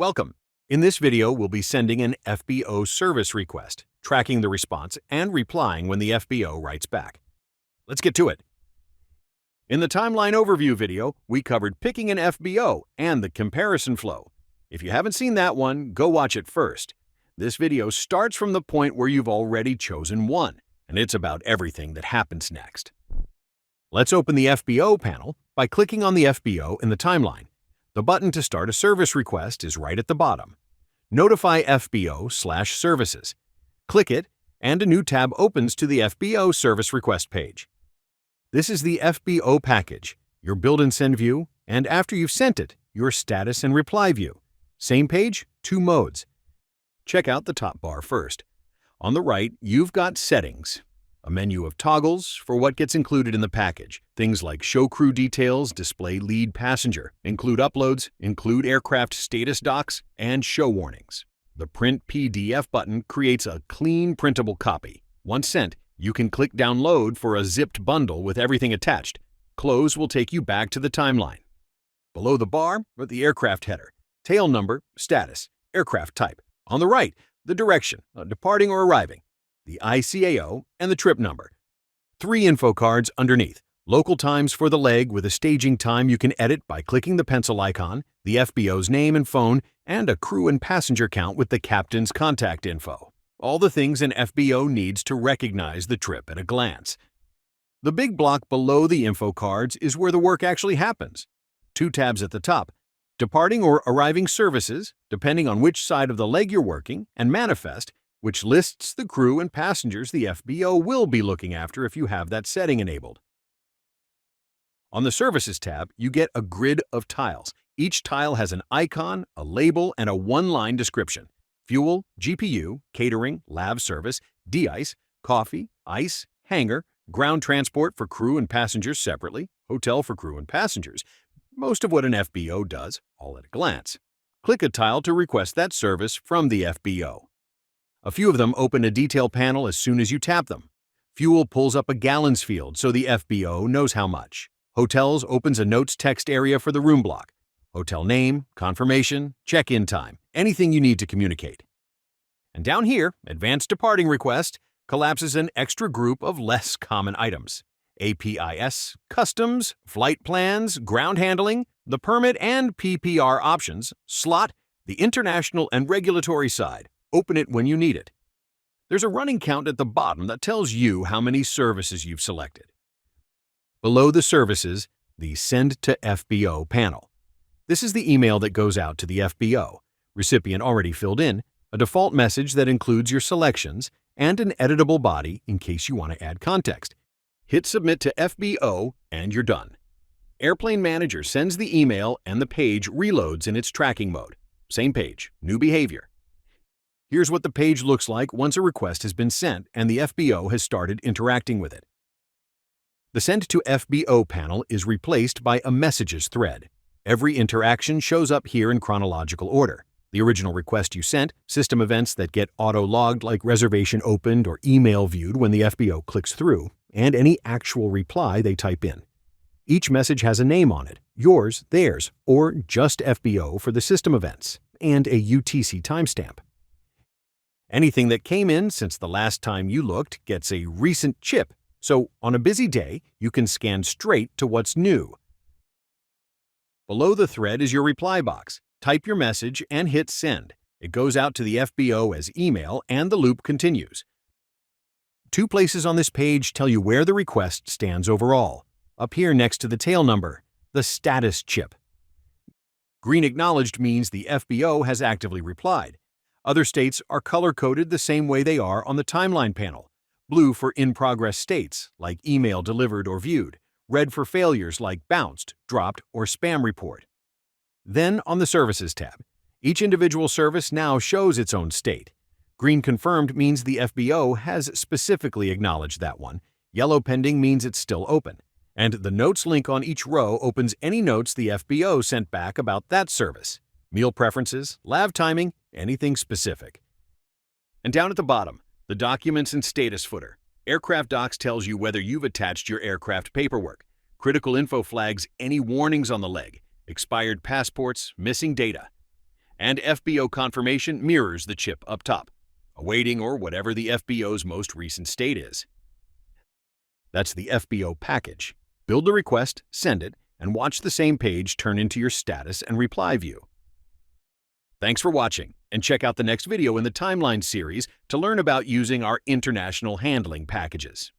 Welcome. In this video, we'll be sending an FBO service request, tracking the response and replying when the FBO writes back. Let's get to it. In the timeline overview video, we covered picking an FBO and the comparison flow. If you haven't seen that one, go watch it first. This video starts from the point where you've already chosen one, and it's about everything that happens next. Let's open the FBO panel by clicking on the FBO in the timeline. The button to start a service request is right at the bottom. Notify FBO/services. Click it, and a new tab opens to the FBO service request page. This is the FBO package, your build and send view, and after you've sent it, your status and reply view. Same page, two modes. Check out the top bar first. On the right, you've got settings, a menu of toggles for what gets included in the package. Things like show crew details, display lead passenger, include uploads, include aircraft status docs, and show warnings. The Print PDF button creates a clean printable copy. Once sent, you can click download for a zipped bundle with everything attached. Close will take you back to the timeline. Below the bar are the aircraft header, tail number, status, aircraft type. On the right, the direction, departing or arriving, the ICAO, and the trip number. 3 info cards underneath. Local times for the leg with a staging time you can edit by clicking the pencil icon, the FBO's name and phone, and a crew and passenger count with the captain's contact info. All the things an FBO needs to recognize the trip at a glance. The big block below the info cards is where the work actually happens. 2 tabs at the top. Departing or arriving services, depending on which side of the leg you're working, and manifest, which lists the crew and passengers the FBO will be looking after if you have that setting enabled. On the Services tab, you get a grid of tiles. Each tile has an icon, a label, and a one-line description. Fuel, GPU, catering, lav service, de-ice, coffee, ice, hangar, ground transport for crew and passengers separately, hotel for crew and passengers. Most of what an FBO does, all at a glance. Click a tile to request that service from the FBO. A few of them open a detail panel as soon as you tap them. Fuel pulls up a gallons field so the FBO knows how much. Hotels opens a notes text area for the room block. Hotel name, confirmation, check-in time, anything you need to communicate. And down here, Advanced Departing Request collapses an extra group of less common items. APIS, customs, flight plans, ground handling, the permit and PPR options, slot, the international and regulatory side. Open it when you need it. There's a running count at the bottom that tells you how many services you've selected. Below the services, the Send to FBO panel. This is the email that goes out to the FBO. Recipient already filled in, a default message that includes your selections, and an editable body in case you want to add context. Hit Submit to FBO and you're done. Airplane Manager sends the email and the page reloads in its tracking mode. Same page, new behavior. Here's what the page looks like once a request has been sent and the FBO has started interacting with it. The Send to FBO panel is replaced by a Messages thread. Every interaction shows up here in chronological order. The original request you sent, system events that get auto-logged like reservation opened or email viewed when the FBO clicks through, and any actual reply they type in. Each message has a name on it, yours, theirs, or just FBO for the system events, and a UTC timestamp. Anything that came in since the last time you looked gets a recent chip, so on a busy day, you can scan straight to what's new. Below the thread is your reply box. Type your message and hit Send. It goes out to the FBO as email and the loop continues. 2 places on this page tell you where the request stands overall. Up here next to the tail number, the status chip. Green acknowledged means the FBO has actively replied. Other states are color-coded the same way they are on the timeline panel. Blue for in-progress states, like email delivered or viewed. Red for failures like bounced, dropped, or spam report. Then on the Services tab, each individual service now shows its own state. Green confirmed means the FBO has specifically acknowledged that one. Yellow pending means it's still open. And the Notes link on each row opens any notes the FBO sent back about that service. Meal preferences, lav timing, anything specific. And down at the bottom, the Documents and Status footer. Aircraft Docs tells you whether you've attached your aircraft paperwork. Critical info flags any warnings on the leg, expired passports, missing data. And FBO confirmation mirrors the chip up top, awaiting or whatever the FBO's most recent state is. That's the FBO package. Build the request, send it, and watch the same page turn into your status and reply view. Thanks for watching, and check out the next video in the Timeline series to learn about using our international handling packages.